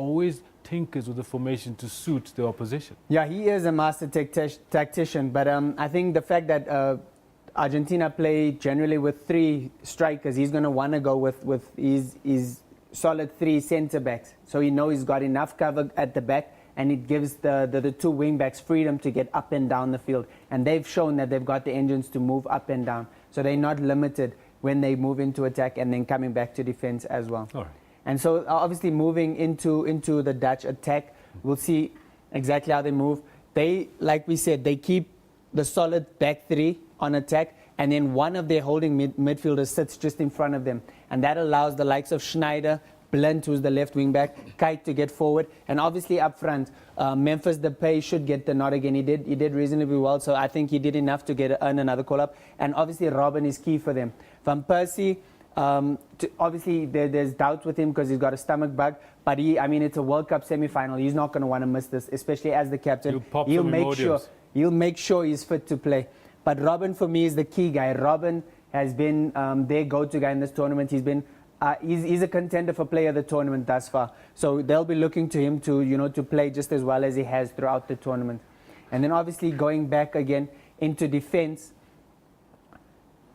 always tinkers with the formation to suit the opposition. Yeah, he is a master tactician, but I think the fact that Argentina play generally with 3 strikers, he's going to want to go with his solid 3 centre-backs. So he knows he's got enough cover at the back, and it gives the 2 wing-backs freedom to get up and down the field. And they've shown that they've got the engines to move up and down. So they're not limited when they move into attack and then coming back to defense as well. All right. And so obviously moving into the Dutch attack, we'll see exactly how they move. They, like we said, they keep the solid back 3 on attack, and then one of their holding midfielders sits just in front of them. And that allows the likes of Schneider, Blind, who's the left wing back, Kite to get forward. And obviously up front, Memphis Depay should get the nod again. He did reasonably well, so I think he did enough to earn another call-up. And obviously Robin is key for them. Van Persie, obviously there's doubts with him because he's got a stomach bug, but it's a World Cup semi-final. He's not going to want to miss this, especially as the captain. He'll make sure he's fit to play. But Robin for me is the key guy. Robin has been their go-to guy in this tournament. He's a contender for player of the tournament thus far. So they'll be looking to him to play just as well as he has throughout the tournament. And then obviously going back again into defense,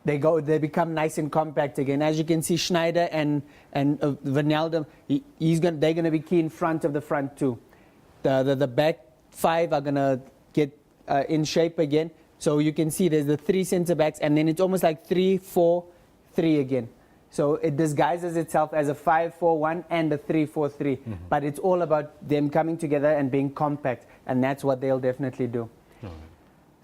they become nice and compact again. As you can see, Schneider and Wijnaldum, they're going to be key in front of the front two. The back 5 are going to get in shape again. So you can see there's the 3 centre backs, and then it's almost like 3-4-3 again. So it disguises itself as a 5-4-1 and a 3-4-3. But it's all about them coming together and being compact, and that's what they'll definitely do.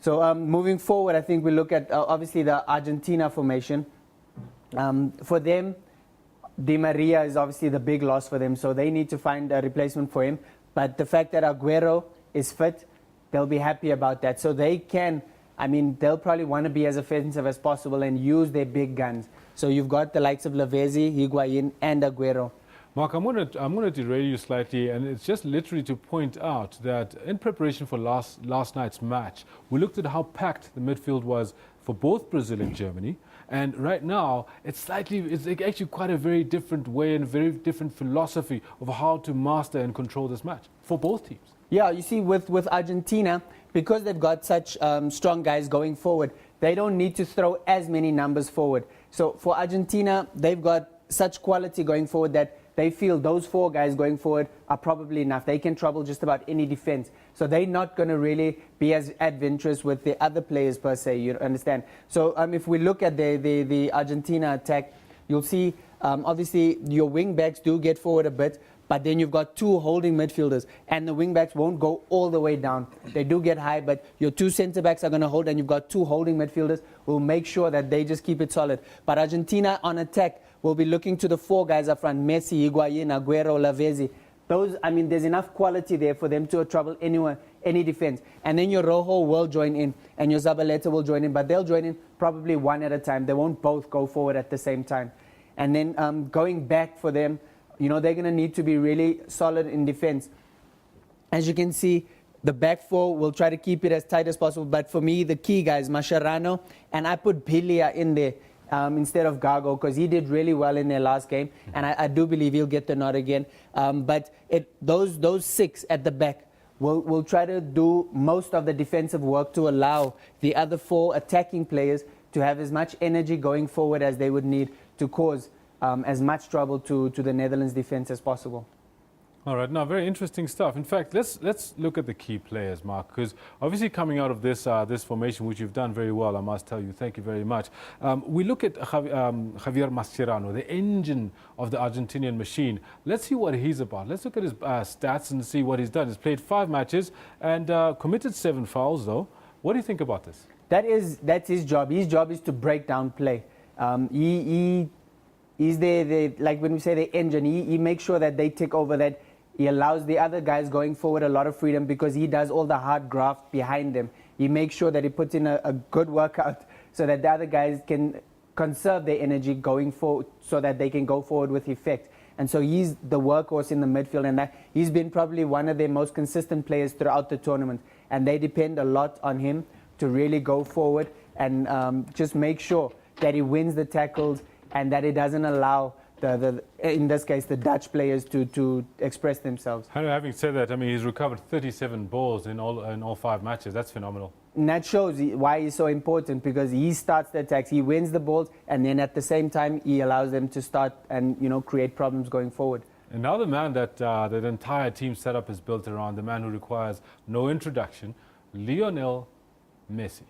So moving forward, I think we look at obviously the Argentina formation. For them, Di Maria is obviously the big loss for them, so they need to find a replacement for him. But the fact that Aguero is fit, they'll be happy about that. So they can, they'll probably want to be as offensive as possible and use their big guns. So you've got the likes of Lavezzi, Higuain, and Aguero. Mark, I'm going to derail you slightly, and it's just literally to point out that in preparation for last night's match, we looked at how packed the midfield was for both Brazil and Germany. And right now, it's actually quite a very different way and a very different philosophy of how to master and control this match for both teams. Yeah, you see, with Argentina, because they've got such strong guys going forward, they don't need to throw as many numbers forward. So for Argentina, they've got such quality going forward that they feel those 4 guys going forward are probably enough. They can trouble just about any defense. So they're not going to really be as adventurous with the other players per se, you understand? So if we look at the Argentina attack, you'll see obviously your wing backs do get forward a bit, but then you've got 2 holding midfielders, and the wing backs won't go all the way down. They do get high, but your 2 centre backs are going to hold, and you've got 2 holding midfielders who will make sure that they just keep it solid. But Argentina on attack will be looking to the 4 guys up front: Messi, Higuain, Aguero, Lavezzi. There's enough quality there for them to trouble any defense. And then your Rojo will join in, and your Zabaleta will join in, but they'll join in probably one at a time. They won't both go forward at the same time. And then going back for them, they're going to need to be really solid in defense. As you can see, the back 4 will try to keep it as tight as possible. But for me, the key guys, Mascherano, and I put Biglia in there instead of Gago, because he did really well in their last game. And I do believe he'll get the nod again. But those 6 at the back will try to do most of the defensive work to allow the other 4 attacking players to have as much energy going forward as they would need to cause as much trouble to the Netherlands defense as possible. All right, now very interesting stuff. In fact, let's look at the key players, Mark, because obviously coming out of this formation, which you've done very well, I must tell you, thank you very much. We look at Javier Mascherano, the engine of the Argentinian machine. Let's see what he's about. Let's look at his stats and see what he's done. He's played 5 matches and committed 7 fouls, though. What do you think about this? That's his job. His job is to break down play. He's like when we say the engine, he makes sure that they take over, that he allows the other guys going forward a lot of freedom because he does all the hard graft behind them. He makes sure that he puts in a good workout so that the other guys can conserve their energy going forward so that they can go forward with effect. And so he's the workhorse in the midfield, and that he's been probably one of their most consistent players throughout the tournament. And they depend a lot on him to really go forward and just make sure that he wins the tackles and that he doesn't allow in this case, the Dutch players to express themselves. Having said that, I mean, he's recovered 37 balls in all 5 matches. That's phenomenal. And that shows why he's so important, because he starts the attacks, he wins the balls, and then at the same time he allows them to start and create problems going forward. And now the man that the entire team setup is built around, the man who requires no introduction, Lionel Messi.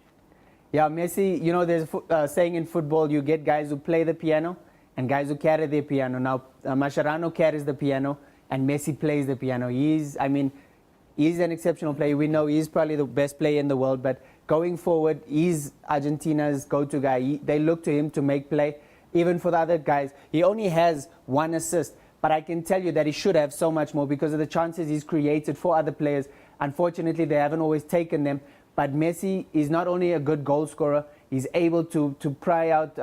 Yeah, Messi, there's a saying in football, you get guys who play the piano and guys who carry the piano. Now, Mascherano carries the piano and Messi plays the piano. He's an exceptional player. We know he's probably the best player in the world, but going forward, he's Argentina's go-to guy. They look to him to make play. Even for the other guys, he only has 1 assist, but I can tell you that he should have so much more because of the chances he's created for other players. Unfortunately, they haven't always taken them. But Messi is not only a good goal scorer, he's able to pry out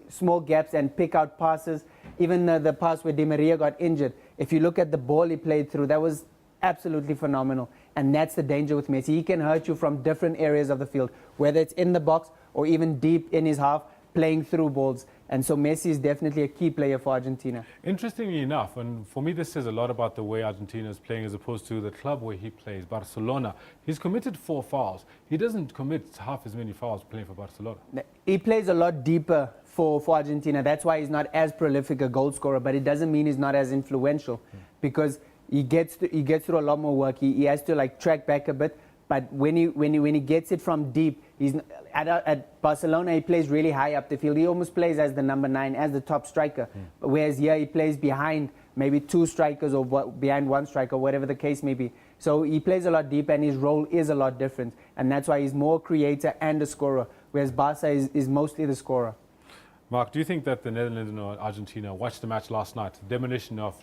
small gaps and pick out passes. Even the pass where Di Maria got injured, if you look at the ball he played through, that was absolutely phenomenal. And that's the danger with Messi. He can hurt you from different areas of the field, whether it's in the box or even deep in his half, playing through balls. And so Messi is definitely a key player for Argentina. Interestingly enough, and for me this says a lot about the way Argentina is playing as opposed to the club where he plays, Barcelona. He's committed 4 fouls. He doesn't commit half as many fouls playing for Barcelona. He plays a lot deeper for Argentina. That's why he's not as prolific a goal scorer, but it doesn't mean he's not as influential because he gets through a lot more work. He has to track back a bit. But when he gets it from deep, he's at Barcelona. He plays really high up the field. He almost plays as the number 9, as the top striker. Whereas here he plays behind maybe 2 strikers or behind 1 striker, whatever the case may be. So he plays a lot deep, and his role is a lot different. And that's why he's more creator and a scorer, whereas Barca is mostly the scorer. Mark, do you think that the Netherlands and Argentina watched the match last night, demolition of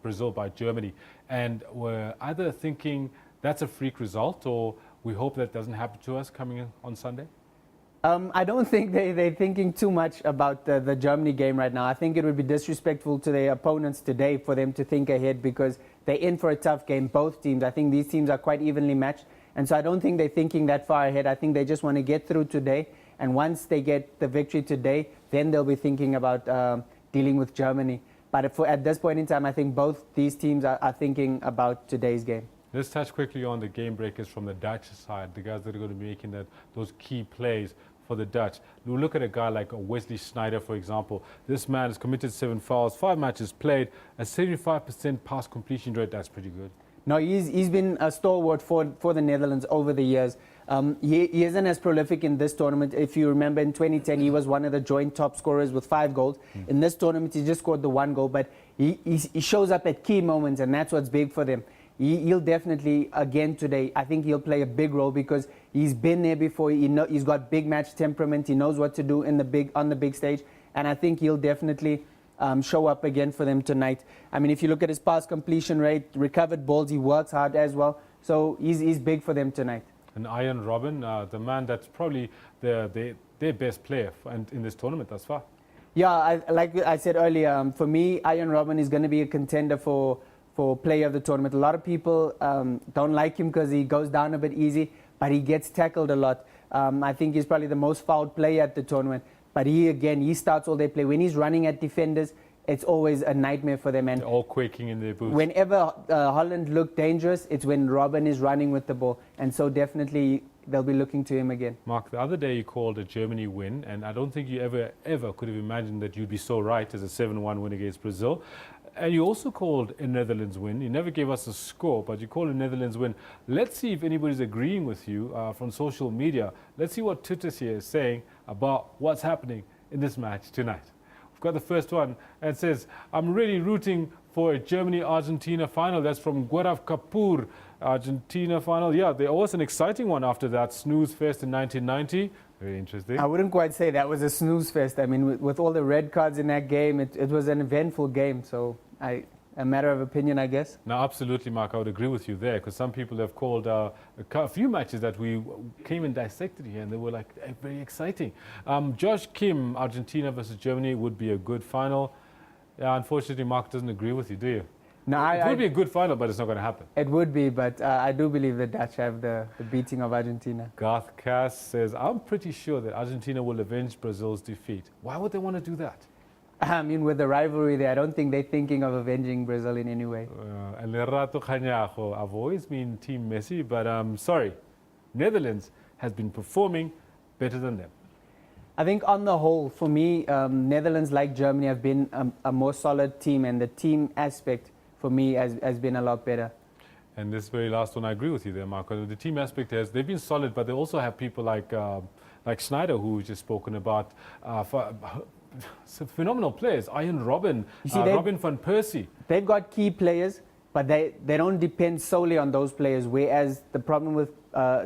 Brazil by Germany, and were either thinking that's a freak result, or we hope that doesn't happen to us coming in on Sunday? I don't think they're thinking too much about the Germany game right now. I think it would be disrespectful to their opponents today for them to think ahead, because they're in for a tough game, both teams. I think these teams are quite evenly matched. And so I don't think they're thinking that far ahead. I think they just want to get through today. And once they get the victory today, then they'll be thinking about dealing with Germany. But at this point in time, I think both these teams are thinking about today's game. Let's touch quickly on the game breakers from the Dutch side, the guys that are going to be making those key plays for the Dutch. We look at a guy like Wesley Sneijder, for example. This man has committed 7 fouls, 5 matches played, a 75% pass completion rate. That's pretty good. No, he's been a stalwart for the Netherlands over the years. He isn't as prolific in this tournament. If you remember, in 2010, he was one of the joint top scorers with 5 goals. In this tournament, he just scored the 1 goal, but he shows up at key moments, and that's what's big for them. He'll definitely, again today, I think he'll play a big role because he's been there before. He's got big match temperament. He knows what to do on the big stage. And I think he'll definitely show up again for them tonight. I mean, if you look at his pass completion rate, recovered balls, he works hard as well. So he's big for them tonight. And Arjen Robben, the man that's probably their best player in this tournament thus far. Yeah, like I said earlier, for me, Arjen Robben is going to be a contender for player of the tournament. A lot of people don't like him because he goes down a bit easy, but he gets tackled a lot. I think he's probably the most fouled player at the tournament. But he starts all their play. When he's running at defenders, it's always a nightmare for them. And they're all quaking in their boots. Whenever Holland look dangerous, it's when Robben is running with the ball. And so definitely they'll be looking to him again. Mark, the other day you called a Germany win, and I don't think you ever could have imagined that you'd be so right as a 7-1 win against Brazil. And you also called a Netherlands win. You never gave us a score, but you called a Netherlands win. Let's see if anybody's agreeing with you from social media. Let's see what Twitter here is saying about what's happening in this match tonight. We've got the first one. It says, I'm really rooting for a Germany-Argentina final. That's from Gaurav Kapoor. Argentina final. Yeah, there was an exciting one after that snooze fest in 1990. Very interesting. I wouldn't quite say that was a snooze fest. I mean, with all the red cards in that game, it was an eventful game. So a matter of opinion, I guess. No, absolutely, Mark. I would agree with you there, because some people have called a few matches that we came and dissected here, and they were like very exciting. Josh Kim, Argentina versus Germany would be a good final. Unfortunately, Mark doesn't agree with you, do you? No, it would be a good final, but it's not going to happen. It would be, but I do believe the Dutch have the beating of Argentina. Garth Cass says, I'm pretty sure that Argentina will avenge Brazil's defeat. Why would they want to do that? I mean, with the rivalry there, I don't think they're thinking of avenging Brazil in any way. And Lerato Khanyago, I've always been Team Messi, but sorry, Netherlands has been performing better than them. I think on the whole, for me, Netherlands, like Germany, have been a more solid team, and the team aspect for me has been a lot better. And this very last one, I agree with you there, Marco. The team aspect they've been solid, but they also have people like Schneider, who we've just spoken about, some phenomenal players. Ian Robben, Robin van Persie. They've got key players, but they don't depend solely on those players, whereas the problem with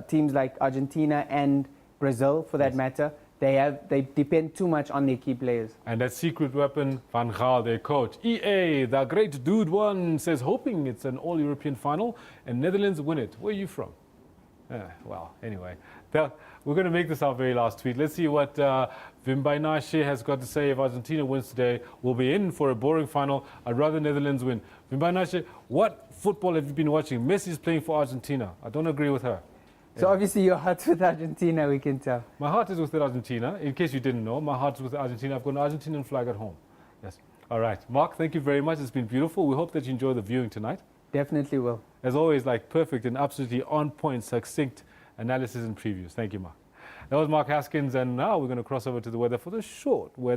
teams like Argentina and Brazil, for that matter, they depend too much on their key players. And that secret weapon, Van Gaal, their coach. EA, the great dude one, says hoping it's an all-European final and Netherlands win it. Where are you from? Well, anyway, we're going to make this our very last tweet. Let's see what Vimbainashe has got to say. If Argentina wins today, we'll be in for a boring final. I'd rather Netherlands win. Vimbainashe, what football have you been watching? Messi's playing for Argentina. I don't agree with her. So obviously your heart's with Argentina, we can tell. My heart is with Argentina. In case you didn't know, my heart is with Argentina. I've got an Argentinian flag at home. Yes. All right. Mark, thank you very much. It's been beautiful. We hope that you enjoy the viewing tonight. Definitely will. As always, like perfect and absolutely on point, succinct analysis and previews. Thank you, Mark. That was Mark Haskins, and now we're going to cross over to the weather for the short weather.